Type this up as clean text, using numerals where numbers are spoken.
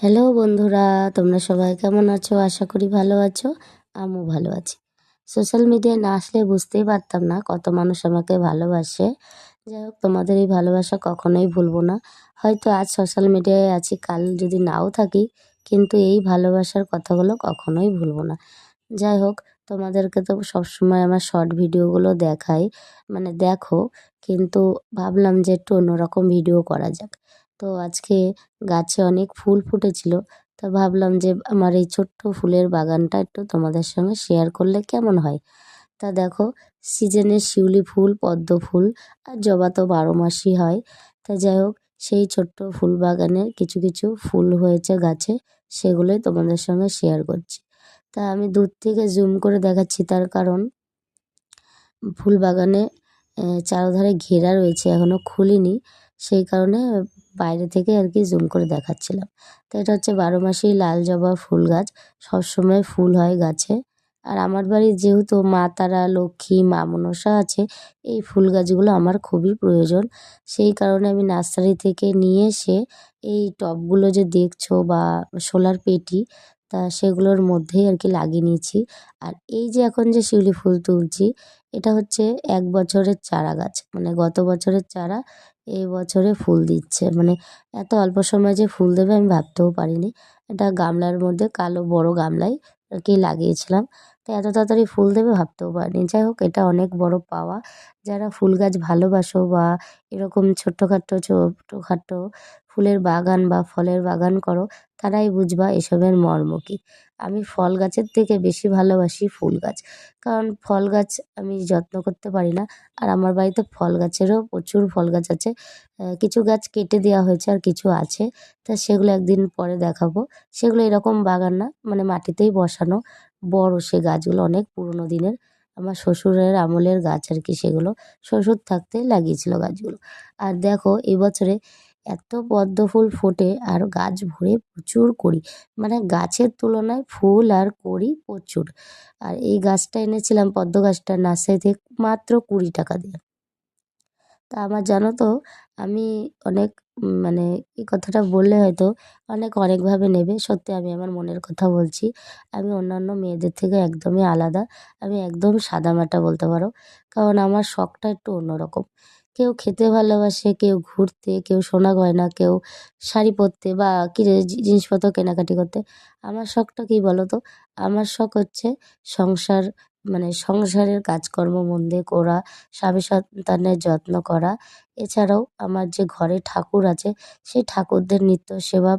Hello বন্ধুরা, তোমরা সবাই কেমন আছো? আশা করি ভালো আছো। আমিও ভালো আছি। সোশ্যাল মিডিয়ায় না আসলে বুঝতেই পারতাম না কত মানুষ আমাকে ভালোবাসে। যাই হোক, তোমাদের এই ভালোবাসা কখনোই ভুলবো না। হয়তো আজ সোশ্যাল মিডিয়ায় আছি, কাল যদি নাও থাকি, কিন্তু এই ভালোবাসার কথাগুলো কখনোই ভুলবো না। যাই হোক, তোমাদেরকে তো সবসময় আমার শর্ট ভিডিওগুলো দেখাই, মানে দেখো, কিন্তু ভাবলাম যে একটু অন্যরকম ভিডিও করা যাক। তো আজকে গাছে অনেক ফুল ফুটেছিল, তা ভাবলাম যে আমার এই ছোট্ট ফুলের বাগানটা একটু তোমাদের সঙ্গে শেয়ার করলে কেমন হয়। তা দেখো, সিজনের শিউলি ফুল, পদ্ম ফুল আর জবা তো 12 মাসই হয়। তা যাই হোক, সেই ছোট্ট ফুল বাগানের কিছু কিছু ফুল হয়েছে গাছে, সেগুলোই তোমাদের সঙ্গে শেয়ার করছি। তা আমি দূর থেকে জুম করে দেখাচ্ছি, তার কারণ ফুল বাগানে চারধারে ঘেরা রয়েছে, এখনও খুলিনি, সেই কারণে বাইরে থেকে আর কি জুম করে দেখাচ্ছিলাম। তো এটা হচ্ছে 12 মাসেই লাল জবা ফুল গাছ, সবসময় ফুল হয় গাছে। আর আমার বাড়ির যেহেতু মা তারা, লক্ষ্মী, মা মনসা আছে, এই ফুল গাছগুলো আমার খুবই প্রয়োজন। সেই কারণে আমি নার্সারি থেকে নিয়ে এসে এই টবগুলো যে দেখছো বা শোলার পেটি, তা সেগুলোর মধ্যেই আর কি লাগিয়ে নিয়েছি। আর এই যে এখন যে শিউলি ফুল তুলছি, এটা হচ্ছে 1 বছরের চারা গাছ, মানে গত বছরের চারা এই বছরে ফুল দিচ্ছে। মানে এত অল্প সময়ে যে ফুল দেবে আমি ভাবতেও পারিনি। এটা গামলার মধ্যে, কালো বড় গামলায় আর কি লাগিয়েছিলাম। তো এত তাড়াতাড়ি ফুল দেবে ভাবতেও পারিনি। যাই হোক, এটা অনেক বড় পাওয়া। যারা ফুল গাছ ভালোবাসো বা এরকম ছোট্টখাট্টো ফুলের বাগান বা ফলের বাগান করো, তারাই বুঝবা এসবের মর্ম কী। আমি ফল গাছের থেকে বেশি ভালোবাসি ফুল গাছ। কারণ ফল গাছ আমি যত্ন করতে পারি না। আর আমার বাড়িতে ফল গাছেরও প্রচুর ফল গাছ আছে। কিছু গাছ কেটে দেওয়া হয়েছে আর কিছু আছে। তা সেগুলো একদিন পরে দেখাবো। সেগুলো এরকম বাগান না, মানে মাটিতেই বসানো। বড় সে গাছগুলো, অনেক পুরনো দিনের। আমার শ্বশুরের আমলের গাছ আর কি সেগুলো। শ্বশুর থাকতে লাগিয়েছিল গাছগুলো। আর দেখো, এবছরে এত পদ্ম ফুল ফোটে আর গাছ ভরে প্রচুর কুঁড়ি। মানে গাছের তুলনায় ফুল আর কুঁড়ি প্রচুর। আর এই গাছটা এনেছিলাম, পদ্ম গাছটা, নার্সারি থেকে মাত্র 20 টাকা দিয়ে। তা আমার জানো তো, আমি অনেক মানে এই কথাটা বললে হয়তো অনেকভাবে নেবে। সত্যি আমি আমার মনের কথা বলছি। আমি অন্যান্য মেয়েদের থেকে একদমই আলাদা। আমি একদম সাদামাটা বলতে পারো। কারণ আমার শখটা একটু অন্যরকম। কেউ খেতে ভালোবাসে, কেউ ঘুরতে, কেউ সোনা গয়না, কেউ শাড়ি পরতে বা জিনিসপত্র কেনাকাটি করতে। আমার শখটা কী বলো তো? আমার শখ হচ্ছে সংসার, মানে সংসারের কাজকর্ম মন দিয়ে করা, স্বামী সন্তানের যত্ন করা। এছাড়াও আমার যে ঘরে ঠাকুর আছে, সেই ঠাকুরদের নিত্য সেবা